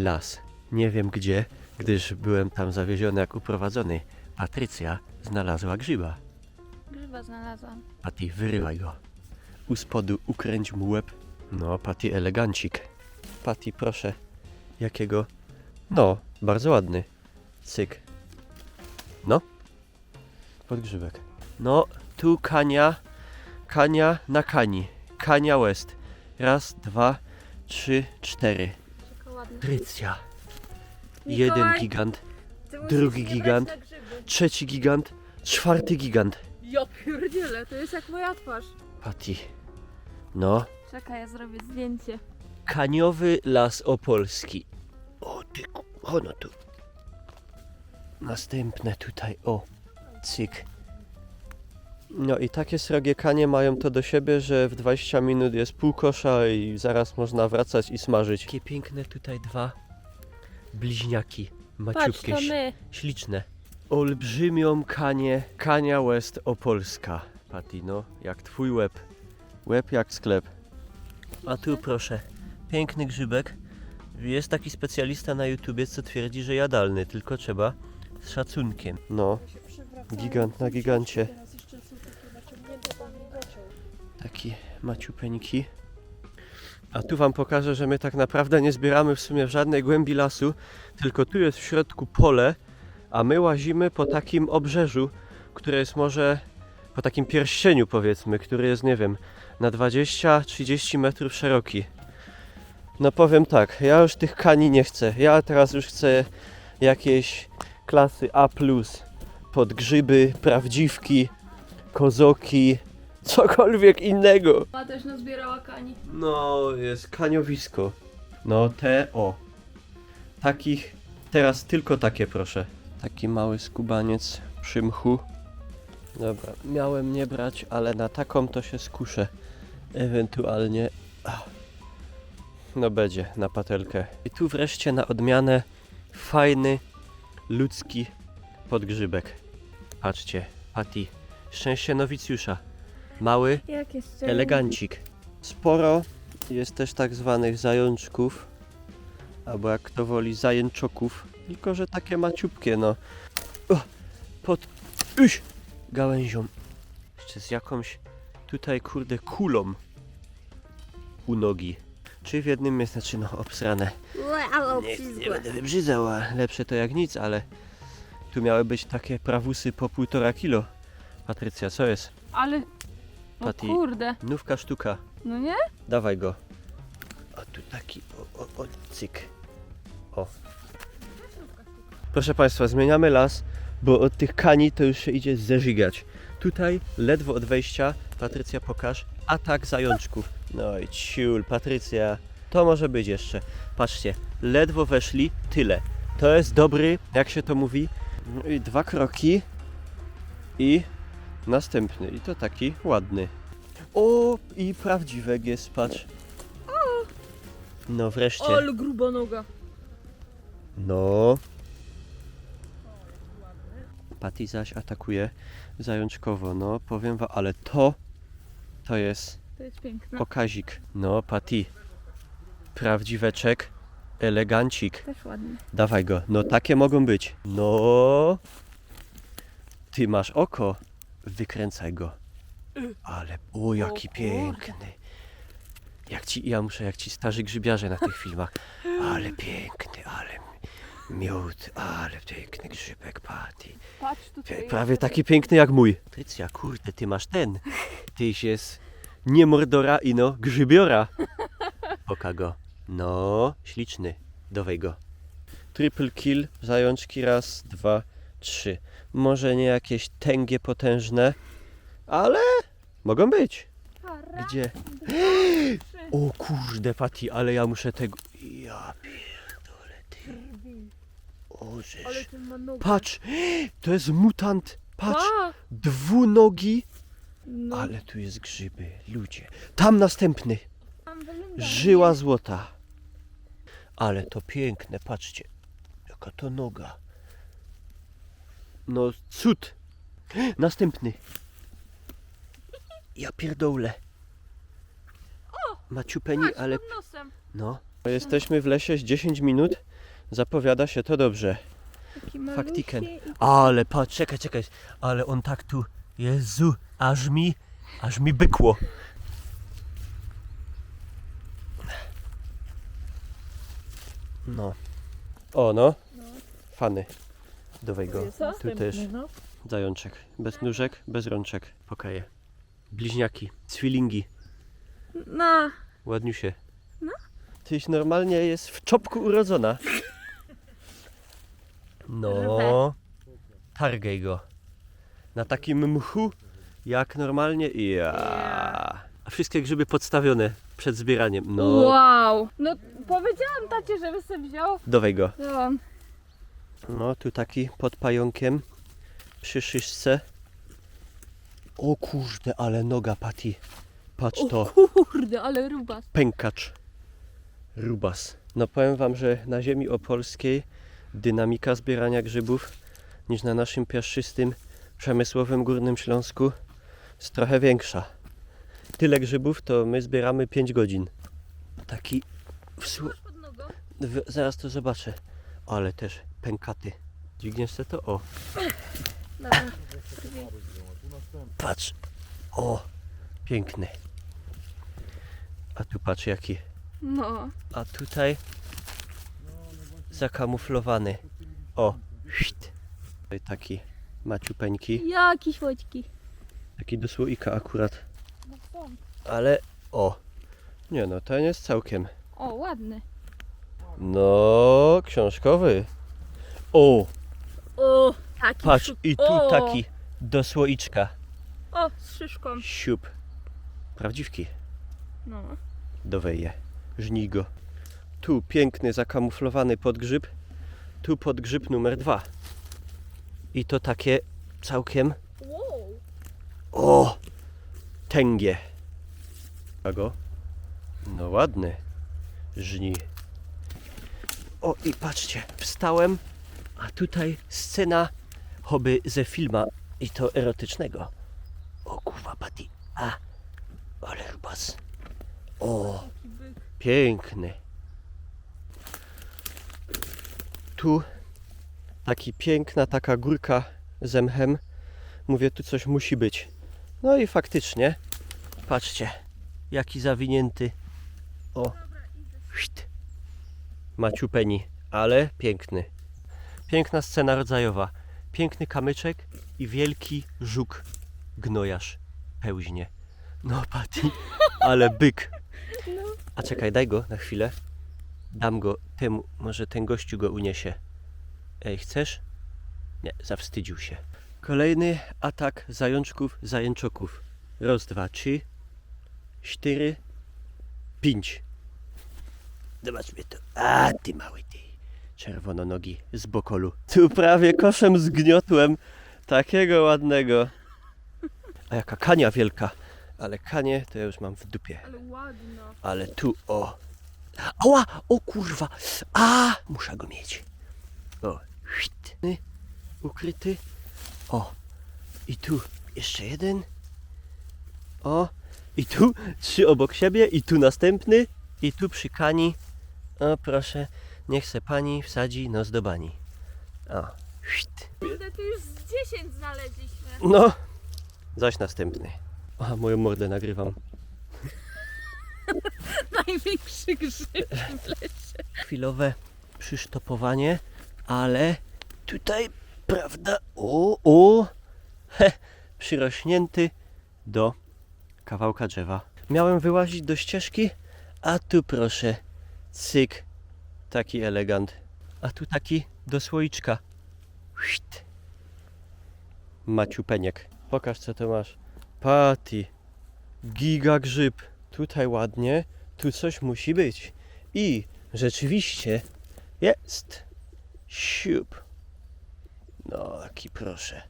las. Nie wiem gdzie, gdyż byłem tam zawieziony jak uprowadzony. Patrycja znalazła grzyba. Grzyba znalazłam. Patty, wyrywaj go. U spodu ukręć mu łeb. No, Patty elegancik. Patty, proszę. Jakiego? No, bardzo ładny. Cyk. No. Podgrzybek. No, tu Kania. Kania na Kani. Kania West. Raz, dwa, trzy, cztery. Patrycja. Jeden gigant. Drugi gigant. Trzeci gigant. Czwarty gigant. Ja pierdzielę, to jest jak moja twarz. Patty. No. Czekaj, ja zrobię zdjęcie. Kaniowy Las Opolski. O ty o no tu. Następne tutaj, o. Cyk. No i takie srogie kanie mają to do siebie, że w 20 minut jest pół kosza i zaraz można wracać i smażyć. Takie piękne tutaj dwa bliźniaki. Patrz, Maciupkie, to my. śliczne. Olbrzymią kanię, Kania West Opolska. Patty, no, jak twój łeb. Łeb jak sklep. A tu proszę, piękny grzybek. Jest taki specjalista na YouTubie, co twierdzi, że jadalny, tylko trzeba z szacunkiem. No, gigant na gigancie. Taki maciupeńki. A tu wam pokażę, że my tak naprawdę nie zbieramy w sumie w żadnej głębi lasu, tylko tu jest w środku pole, a my łazimy po takim obrzeżu, które jest może po takim pierścieniu powiedzmy, który jest, nie wiem, na 20-30 metrów szeroki. No powiem tak, ja już tych kani nie chcę. Ja teraz już chcę jakieś klasy A+, podgrzyby, prawdziwki, kozoki, cokolwiek innego. Mama też nazbierała kani. No, jest kaniowisko. No, o. Takich, teraz tylko takie proszę. Taki mały skubaniec przy mchu. Dobra, miałem nie brać, ale na taką to się skuszę. Ewentualnie... No będzie, na patelkę. I tu wreszcie na odmianę fajny, ludzki podgrzybek. Patrzcie, Patty, szczęście nowicjusza. Mały, Jak jest elegancik. Sporo jest też tak zwanych zajączków, albo jak kto woli zajęczoków, tylko że takie maciupkie, no. Pod gałęzią. Jeszcze z jakąś tutaj, kurde, kulą u nogi. Czy w jednym jest, znaczy no, obsrane. Nie będę wybrzydzał, a lepsze to jak nic, ale tu miały być takie prawusy po 1,5 kilo. Patrycja, co jest? Ale... O Patty. kurde. Nówka sztuka. No nie? Dawaj go. O, tu taki, cyk. O. Proszę Państwa, zmieniamy las, bo od tych kani to już się idzie zeżigać. Tutaj, ledwo od wejścia, Patrycja, pokaż, atak zajączków. No i ciul, Patrycja, to może być jeszcze. Patrzcie, ledwo weszli, tyle. To jest dobry, jak się to mówi, no i 2 kroki i następny. I to taki ładny. O, i prawdziwek jest, patrz. No wreszcie. Ale gruba noga. No. Patty zaś atakuje zajączkowo. No, powiem wam, ale to jest To jest piękne. okazik. No, Patty. Prawdziweczek. Elegancik. Też ładny. Dawaj go. No, takie mogą być. No. Ty masz oko. Wykręcaj go. Ale, o, jaki O, piękny. Jak ci starzy grzybiarze na tych filmach. Ale piękny, ale miód, ale piękny grzybek, Patty. Patrz tutaj. Prawie taki piękny jak mój. Patrycja, kurde, ty masz ten. Tyś jest nie mordora, ino grzybiora. Oka go. No, śliczny. Dowej go. Triple kill, zajączki, raz, dwa, trzy. Może nie jakieś tęgie potężne, ale mogą być. Gdzie? O kurde, Patty, ale ja muszę tego... Ja pierdolę, ty. O, żeż. Ale ten ma nogę. Patrz, to jest mutant. Patrz, A! dwunogi. No. Ale tu jest grzyby, ludzie. Tam następny. Tam wygląda. Żyła złota. Ale to piękne, patrzcie. Jaka to noga. No cud. Następny. Ja pierdolę. Maciupeni, Patrz, ale... pod nosem. No. Jesteśmy w lesie z 10 minut, Zapowiada się to dobrze. Taki Faktiken. maluśki i- Ale patrz, czekaj. Ale on tak tu, Jezu, aż mi bykło. No. O no, No. fany. Dawaj go. Co? Tu też. No. Zajączek. Bez nóżek, bez rączek. Pokaje. Bliźniaki, zwillingi. No. Ładniusie. No. Tyś normalnie jest w czopku urodzona. No. Targaj go. Na takim mchu, jak normalnie. Ja. A wszystkie grzyby podstawione przed zbieraniem. No. Wow. No powiedziałam tacie, żeby sobie wziął. Dawaj go. No. No, tu taki pod pająkiem. Przy szyszce. O kurde, ale noga Pati. Patrz to. Kurde, ale rubas. Pękacz. Rubas. No powiem wam, że na ziemi opolskiej dynamika zbierania grzybów niż na naszym piaszczystym, przemysłowym Górnym Śląsku jest trochę większa. Tyle grzybów to my zbieramy 5 godzin. Taki Pod nogą. zaraz to zobaczę. Ale też pękaty. Dźwigniesz se to? O, Dobra. patrz. O, piękny. A tu patrz jaki. No. A tutaj zakamuflowany. O, szt. Tutaj taki maciupeńki. Jaki słodki. Taki do słoika akurat. No są. Ale o. Nie no, ten jest całkiem. O, ładny. No, książkowy. O, O, taki patrz szuk- i tu o, taki do słoiczka. O, z szyszką. Siup. Prawdziwki. No. Doweje. Żnij go. Tu piękny zakamuflowany podgrzyb. Tu podgrzyb numer 2. I to takie całkiem. Wow. O! Tęgie. A go? No ładny. Żni. O i patrzcie, wstałem, a tutaj scena choby ze filma i to erotycznego. O kurwa Pati. A, ale rubas. O, Taki byk. piękny. Tu piękna taka górka z mchem. Mówię, tu coś musi być. No i faktycznie, patrzcie, jaki zawinięty. O, szt. Maciupeni, ale piękny. Piękna scena rodzajowa. Piękny kamyczek i wielki żuk gnojarz pełźnie. No Pati, ale byk. No. A czekaj, daj go na chwilę. Dam go temu, może ten gościu go uniesie. Ej, chcesz? Nie, zawstydził się. Kolejny atak zajączków, zajęczoków. Raz, dwa, 3, 4, 5. Zobaczmy to. A, ty mały ty. Czerwononogi z bokolu. Tu prawie koszem zgniotłem. Takiego ładnego. A jaka kania wielka. Ale kanie to ja już mam w dupie. Ale ładna. Ale tu, o. Ała, o kurwa. A, muszę go mieć. O, sztny, ukryty. O, i tu jeszcze jeden. O, i tu 3 obok siebie, i tu następny, i tu przy kani. O, proszę, niech se pani wsadzi nos do bani. O, szt. Kurde, tu już z 10 znaleźliśmy. No, zaś następny. A, moją mordę nagrywam. Największy grzyb w lesie. Chwilowe przysztopowanie, ale tutaj, prawda, o, przyrośnięty do kawałka drzewa. Miałem wyłazić do ścieżki, a tu proszę, cyk, taki elegant, a tu taki do słoiczka. Szt. Maciupeniek, pokaż co to masz. Pati, giga grzyb, tutaj ładnie, tu coś musi być. I rzeczywiście jest. Siup. No, jaki proszę.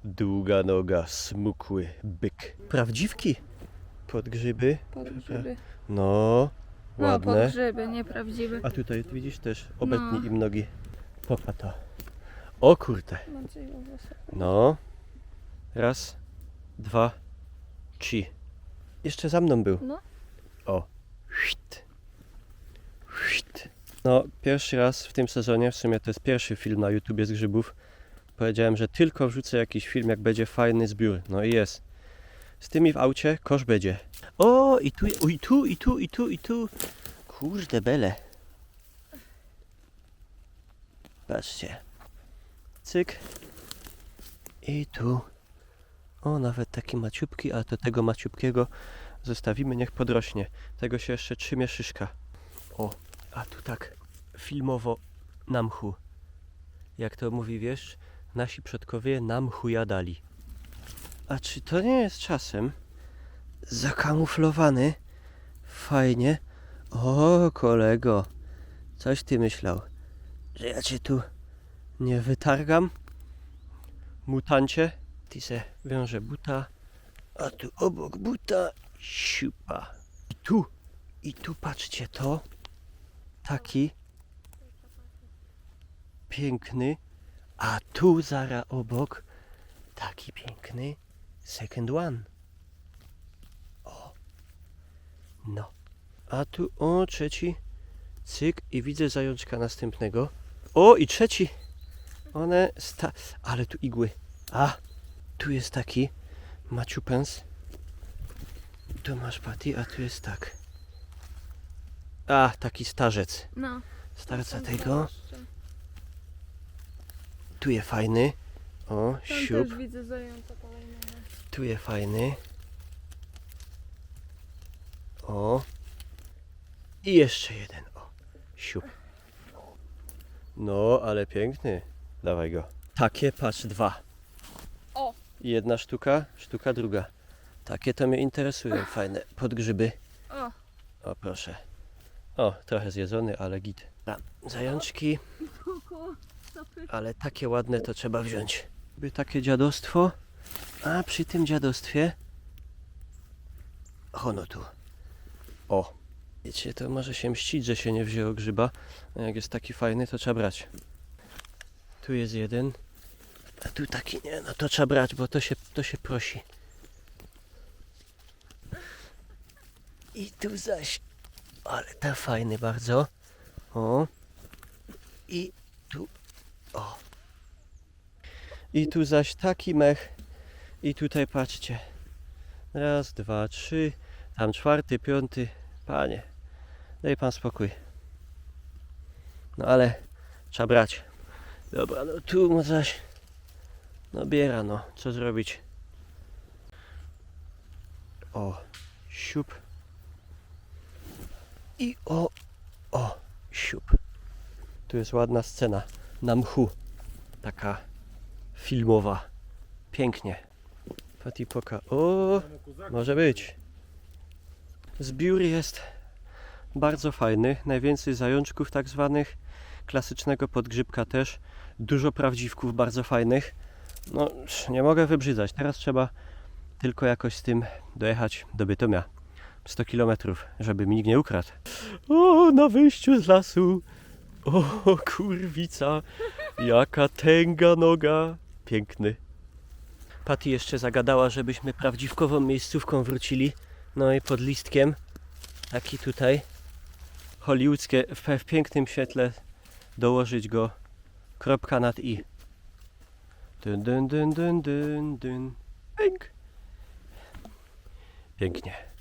Długa noga, smukły byk. Prawdziwki. Podgrzyby. Podgrzyby. No, No, ładne. podgrzyby, nieprawdziwe. A tutaj widzisz też, obetnij No. im nogi. Popa to. O kurde. No. Raz, 2, 3. Jeszcze za mną był. No. O. Szt. Szt. No, pierwszy raz w tym sezonie, w sumie to jest pierwszy film na YouTubie z grzybów. Powiedziałem, że tylko wrzucę jakiś film, jak będzie fajny zbiór. No i jest. Z tymi w aucie kosz będzie. O, i tu, i tu, i tu, i tu, i tu. Kurde bele. Patrzcie. Cyk. I tu. O, nawet taki maciupki, ale to tego maciupkiego zostawimy, niech podrośnie. Tego się jeszcze trzymie szyszka. O, a tu tak filmowo na mchu. Jak to mówi, wiesz, nasi przodkowie nam chuja dali. A czy to nie jest czasem zakamuflowany? Fajnie. O, kolego, coś ty myślał, że ja cię tu nie wytargam? Mutancie? Ty se wiąże buta, a tu obok buta siupa. I tu patrzcie to. Taki piękny, a tu zara obok taki piękny second one. O, no. A tu, o, trzeci, cyk i widzę zajączka następnego. O, i trzeci. Ale tu igły. A, tu jest taki maciupens. Tu masz Patty, a tu jest tak. A, taki starzec. No. Starca tego. Tu jest fajny. O, Tam siup. też widzę zająca kolejnego. Tu jest fajny. O. I jeszcze jeden. O, siup. No, ale piękny. Dawaj go. Takie, patrz, dwa. O. Jedna sztuka, sztuka druga. Takie to mnie interesują, fajne podgrzyby. O. O, proszę. O, trochę zjedzony, ale git. Zajączki, ale takie ładne to trzeba wziąć. By takie dziadostwo, a przy tym dziadostwie ono tu. O, wiecie, to może się mścić, że się nie wzięło grzyba. A jak jest taki fajny, to trzeba brać. Tu jest jeden, a tu taki nie, no to trzeba brać, bo to się prosi. I tu zaś, ale ten fajny bardzo. O, i tu, o. I tu zaś taki mech. I tutaj patrzcie. Raz, dwa, trzy. Tam czwarty, piąty. Panie, daj pan spokój. No ale trzeba brać. Dobra, no tu zaś. No biera, no. Co zrobić? O, siup. I o, siup. Tu jest ładna scena na mchu. Taka filmowa. Pięknie. Patty poka. O, może być. Zbiór jest bardzo fajny. Najwięcej zajączków tak zwanych. Klasycznego podgrzybka też. Dużo prawdziwków bardzo fajnych. No, nie mogę wybrzydzać. Teraz trzeba tylko jakoś z tym dojechać do Bytomia. 100 km, żeby mi nikt nie ukradł. O, na wyjściu z lasu. O, kurwica. Jaka tęga noga. Piękny. Patty jeszcze zagadała, żebyśmy prawdziwkową miejscówką wrócili. No i pod listkiem. Taki tutaj. Hollywoodzkie, w pięknym świetle dołożyć go. Kropka nad i. Dyn, dyn, dyn, dyn, dyn, dyn. Pięknie.